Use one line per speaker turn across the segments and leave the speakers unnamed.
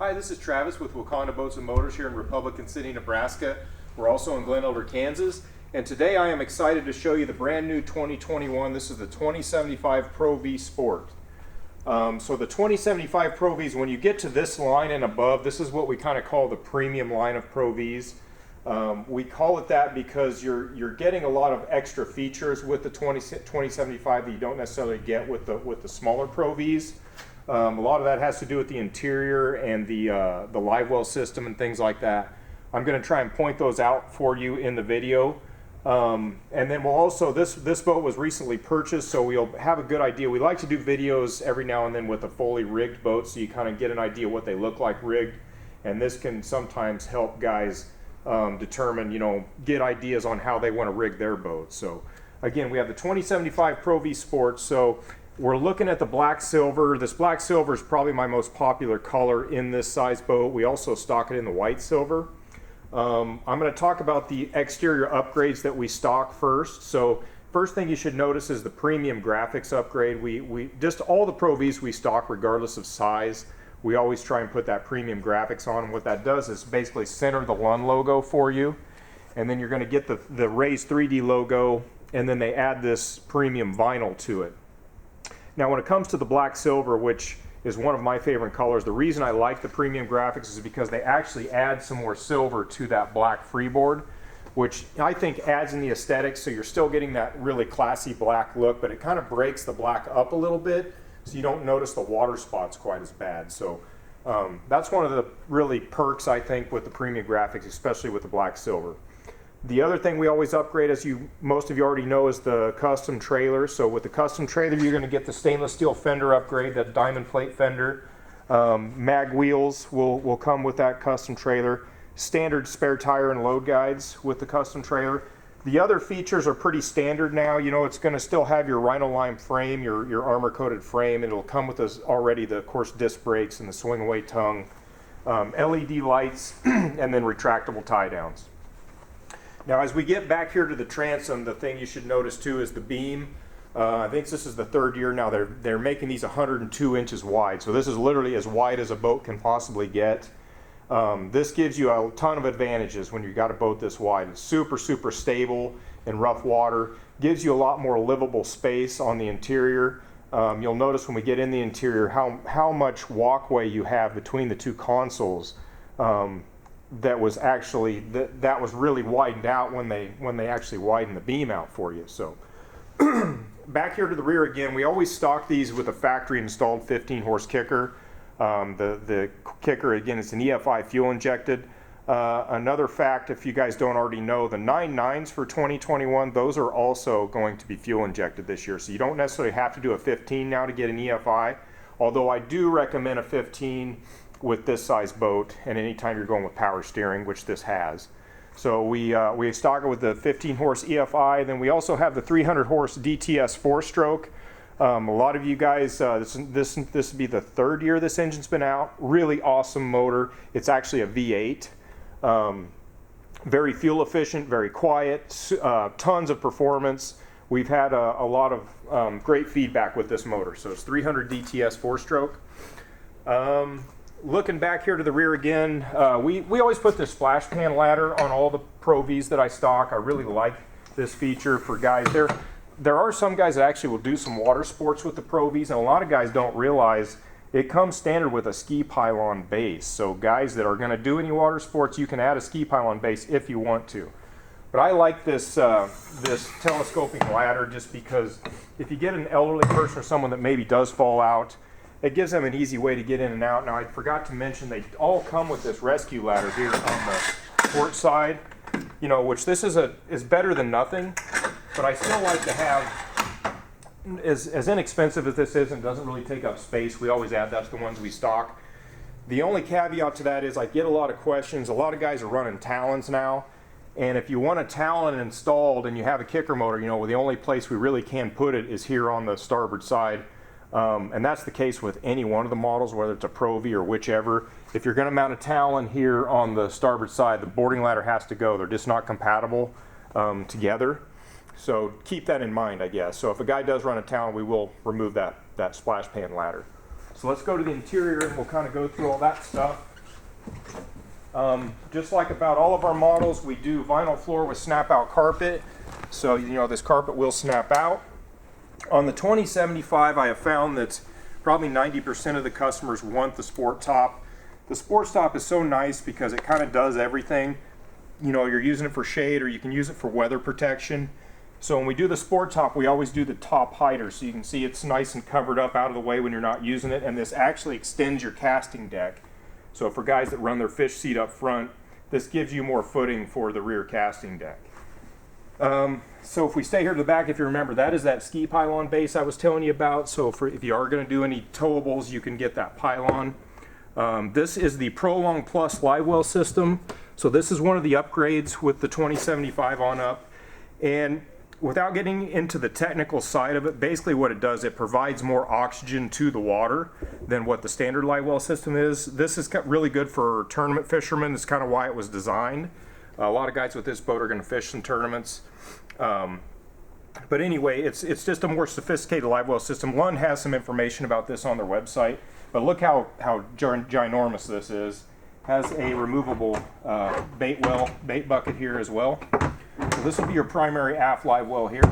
Hi, this is Travis with Waconda Boats and Motors here in Republican City, Nebraska. We're also in Glen Elder, Kansas. And today I am excited to show you the brand new 2021. This is the 2075 Pro V Sport. So the 2075 Pro Vs, when you get to this line and above, this is what we kind of call the premium line of Pro Vs. We call it that because you're getting a lot of extra features with the 2075 that you don't necessarily get with the smaller Pro Vs. A lot of that has to do with the interior and the live well system and things like that. I'm going to try and point those out for you in the video. And then we'll also, this boat was recently purchased, so we'll have a good idea. We like to do videos every now and then with a fully rigged boat, so you kind of get an idea what they look like rigged. And this can sometimes help guys determine, get ideas on how they want to rig their boat. So again, we have the 2075 Pro V Sport. So we're looking at the black silver. This black silver is probably my most popular color in this size boat. We also stock it in the white silver. I'm going to talk about the exterior upgrades that we stock first. So first thing you should notice is the premium graphics upgrade. We just all the Pro Vs we stock regardless of size. We always try and put that premium graphics on. And what that does is basically center the Lund logo for you. And then you're going to get the raised 3D logo, and then they add this premium vinyl to it. Now when it comes to the black silver, which is one of my favorite colors, the reason I like the premium graphics is because they actually add some more silver to that black freeboard, which I think adds in the aesthetics, so you're still getting that really classy black look, but it kind of breaks the black up a little bit, so you don't notice the water spots quite as bad. So that's one of the really perks, I think, with the premium graphics, especially with the black silver. The other thing we always upgrade, as most of you already know, is the custom trailer. So with the custom trailer, you're going to get the stainless steel fender upgrade, that diamond plate fender. Mag wheels will come with that custom trailer. Standard spare tire and load guides with the custom trailer. The other features are pretty standard now. It's going to still have your Rhino-Lime frame, your armor-coated frame. It'll come with already the, of course, disc brakes and the swing-away tongue, LED lights, and then retractable tie-downs. Now, as we get back here to the transom, the thing you should notice too is the beam. I think this is the third year now. They're making these 102 inches wide, so this is literally as wide as a boat can possibly get. This gives you a ton of advantages when you've got a boat this wide. It's super, super stable in rough water. Gives you a lot more livable space on the interior. You'll notice when we get in the interior how much walkway you have between the two consoles. That was really widened out when they actually widened the beam out for you. So back here to the rear again, we always stock these with a factory installed 15 horse kicker. The kicker again is an EFI fuel injected. Another fact, if you guys don't already know, the 9.9s for 2021, those are also going to be fuel injected this year. So you don't necessarily have to do a 15 now to get an EFI, although I do recommend a 15 with this size boat, and anytime you're going with power steering, which this has. So we stock it with the 15 horse EFI. Then we also have the 300 horse DTS 4-stroke. A lot of you guys, this would be the third year this engine's been out. Really awesome motor. It's actually a V8. Very fuel efficient, very quiet, tons of performance. We've had a lot of great feedback with this motor. So it's 300 DTS 4-stroke. Looking back here to the rear again, we always put this Flashpan Ladder on all the Pro Vs that I stock. I really like this feature for guys. There are some guys that actually will do some water sports with the Pro Vs, and a lot of guys don't realize it comes standard with a ski pylon base. So guys that are going to do any water sports, you can add a ski pylon base if you want to. But I like this telescoping ladder just because if you get an elderly person or someone that maybe does fall out, it gives them an easy way to get in and out. Now, I forgot to mention they all come with this rescue ladder here on the port side, which this is better than nothing, but I still like to have, as inexpensive as this is and doesn't really take up space, we always add that to the ones we stock. The only caveat to that is I get a lot of questions. A lot of guys are running talons now, and if you want a talon installed and you have a kicker motor, the only place we really can put it is here on the starboard side. And that's the case with any one of the models, whether it's a Pro V or whichever. If you're going to mount a talon here on the starboard side, the boarding ladder has to go. They're just not compatible together. So keep that in mind, I guess. So if a guy does run a talon, we will remove that splash pan ladder. So let's go to the interior and we'll kind of go through all that stuff. Just like about all of our models, we do vinyl floor with snap out carpet. So, you know, this carpet will snap out. On the 2075, I have found that probably 90% of the customers want the sport top. The sport top is so nice because it kind of does everything. You know, you're using it for shade, or you can use it for weather protection. So when we do the sport top, we always do the top hider, so you can see it's nice and covered up out of the way when you're not using it, and this actually extends your casting deck. So for guys that run their fish seat up front, this gives you more footing for the rear casting deck. So if we stay here to the back, if you remember, that is that ski pylon base I was telling you about. So if you are going to do any towables, you can get that pylon. This is the Prolong Plus live well system. So this is one of the upgrades with the 2075 on up. And without getting into the technical side of it, basically what it does, it provides more oxygen to the water than what the standard live well system is. This is really good for tournament fishermen. That's kind of why it was designed. A lot of guys with this boat are going to fish some tournaments. But anyway, it's just a more sophisticated live well system. Lund has some information about this on their website, but look how ginormous this is. Has a removable bait bucket here as well. So this will be your primary aft live well here.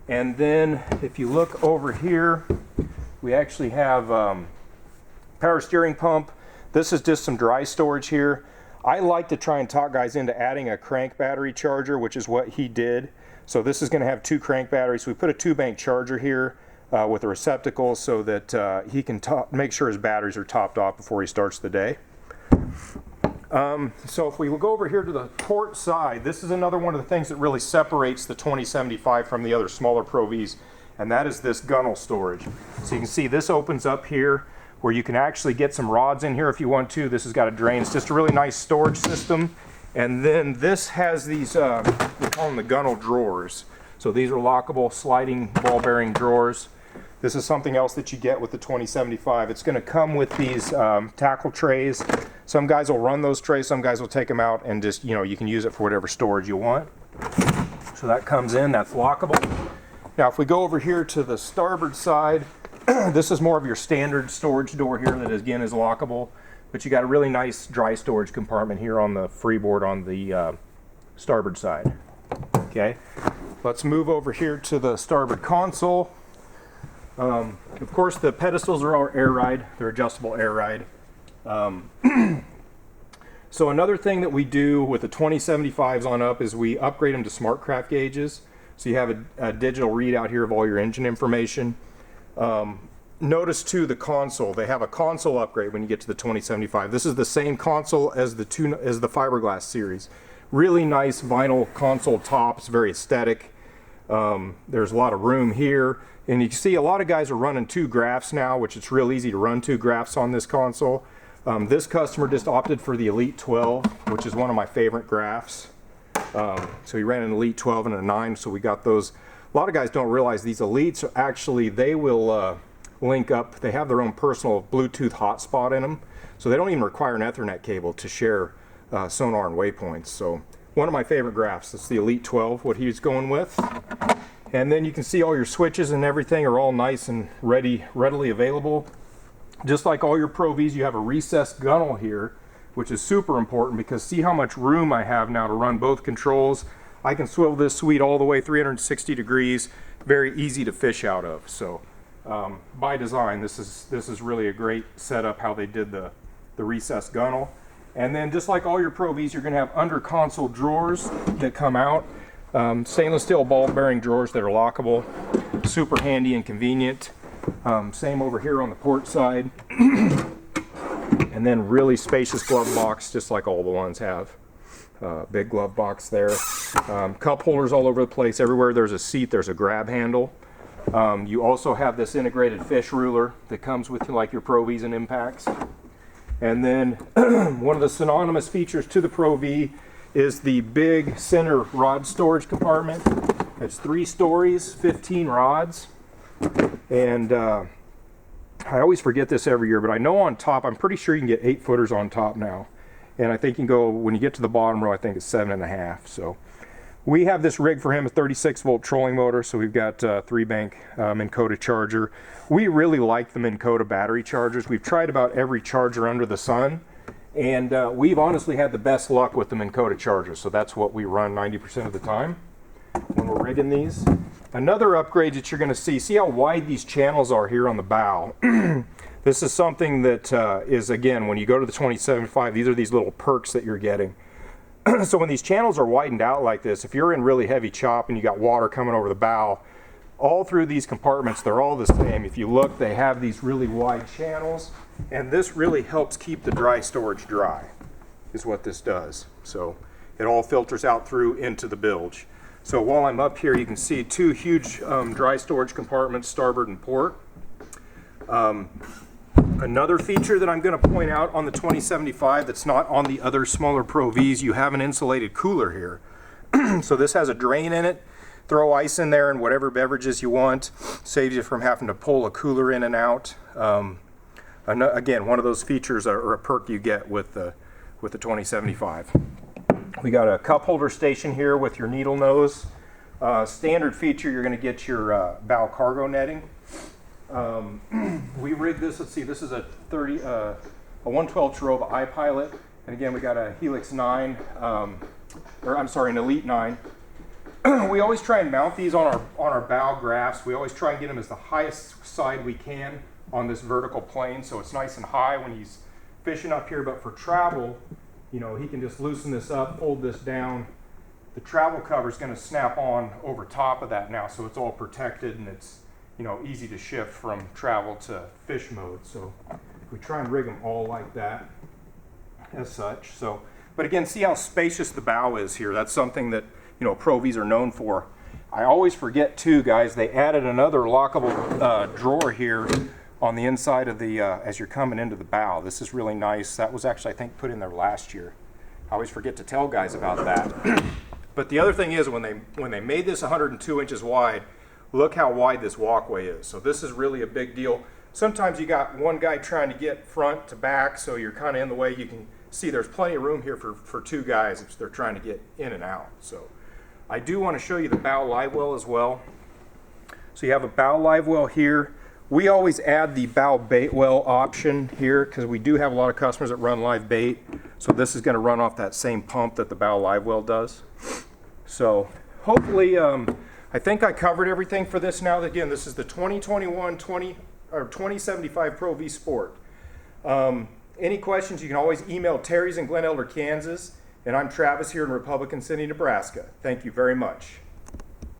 And then if you look over here, we actually have power steering pump. This is just some dry storage here. I like to try and talk guys into adding a crank battery charger, which is what he did. So this is going to have 2 crank batteries. We put a 2-bank charger here with a receptacle so that he can make sure his batteries are topped off before he starts the day. So if we will go over here to the port side, this is another one of the things that really separates the 2075 from the other smaller Pro Vs, and that is this gunnel storage. So you can see this opens up here where you can actually get some rods in here if you want to. This has got a drain. It's just a really nice storage system. And then this has these, we call them the gunnel drawers. So these are lockable sliding ball bearing drawers. This is something else that you get with the 2075. It's going to come with these tackle trays. Some guys will run those trays, some guys will take them out and just, you know, you can use it for whatever storage you want. So that comes in, that's lockable. Now if we go over here to the starboard side, this is more of your standard storage door here that again is lockable, but you got a really nice dry storage compartment here on the freeboard on the starboard side. Okay, let's move over here to the starboard console. Of course the pedestals are all air ride, they're adjustable air ride. So another thing that we do with the 2075s on up is we upgrade them to SmartCraft gauges. So you have a digital readout here of all your engine information. Notice too the console, they have a console upgrade when you get to the 2075. This is the same console as the fiberglass series. Really nice vinyl console tops, very aesthetic. There's a lot of room here, and you can see a lot of guys are running 2 graphs now, which it's real easy to run 2 graphs on this console. This customer just opted for the Elite 12, which is one of my favorite graphs. So he ran an Elite 12 and a 9, so we got those. A lot of guys don't realize these Elites are actually, they will link up, they have their own personal Bluetooth hotspot in them, so they don't even require an Ethernet cable to share sonar and waypoints. So one of my favorite graphs, it's the Elite 12, what he's going with. And then you can see all your switches and everything are all nice and readily available. Just like all your Pro Vs, you have a recessed gunnel here, which is super important because see how much room I have now to run both controls. I can swivel this suite all the way 360 degrees, very easy to fish out of. So by design, this is really a great setup how they did the recessed gunnel. And then just like all your Pro Vs, you're going to have under console drawers that come out. Stainless steel ball bearing drawers that are lockable, super handy and convenient. Same over here on the port side. And then really spacious glove box, just like all the ones have. Big glove box there. Cup holders all over the place. Everywhere there's a seat, there's a grab handle. You also have this integrated fish ruler that comes with like your Pro Vs and Impacts. And then one of the synonymous features to the Pro V is the big center rod storage compartment. It's 3 stories, 15 rods. And I always forget this every year, but I know on top, I'm pretty sure you can get 8-footers on top now. And I think you can go, when you get to the bottom row, I think it's 7.5. So we have this rig for him, a 36-volt trolling motor. So we've got a 3-bank Minn Kota charger. We really like the Minn Kota battery chargers. We've tried about every charger under the sun, And we've honestly had the best luck with the Minn Kota chargers, so that's what we run 90% of the time when we're rigging these. Another upgrade that you're going to see how wide these channels are here on the bow. This is something that is, again, when you go to the 2075, these are these little perks that you're getting. So when these channels are widened out like this, if you're in really heavy chop and you got water coming over the bow, all through these compartments, they're all the same. If you look, they have these really wide channels, and this really helps keep the dry storage dry, is what this does. So it all filters out through into the bilge. So while I'm up here, you can see two huge dry storage compartments, starboard and port. Another feature that I'm going to point out on the 2075 that's not on the other smaller Pro Vs, you have an insulated cooler here. So this has a drain in it. Throw ice in there and whatever beverages you want. Saves you from having to pull a cooler in and out. Again, one of those features or a perk you get with the 2075. We got a cup holder station here with your needle nose. Standard feature, you're going to get your bow cargo netting. We rigged this, let's see, this is a 112 Tarova iPilot, and again we got a Helix 9, an Elite 9. We always try and mount these on our bow graphs. We always try and get them as the highest side we can on this vertical plane, so it's nice and high when he's fishing up here. But for travel, you know, he can just loosen this up, fold this down. The travel cover is going to snap on over top of that now, so it's all protected and it's, you know, easy to shift from travel to fish mode. So we try and rig them all like that as such. So, but again, see how spacious the bow is here. That's something that, you know, Pro Vs are known for. I always forget too, guys, they added another lockable drawer here on the inside of the, as you're coming into the bow. This is really nice. That was actually, I think, put in there last year. I always forget to tell guys about that. But the other thing is when they made this 102 inches wide, look how wide this walkway is. So this is really a big deal. Sometimes you got one guy trying to get front to back, so you're kind of in the way. You can see there's plenty of room here for two guys if they're trying to get in and out. So I do want to show you the bow live well as well. So you have a bow live well here. We always add the bow bait well option here because we do have a lot of customers that run live bait. So this is going to run off that same pump that the bow live well does. So hopefully, I think I covered everything for this now. Again, this is the 2021 2075 Pro V Sport. Any questions, you can always email Terry's in Glen Elder, Kansas. And I'm Travis here in Republican City, Nebraska. Thank you very much.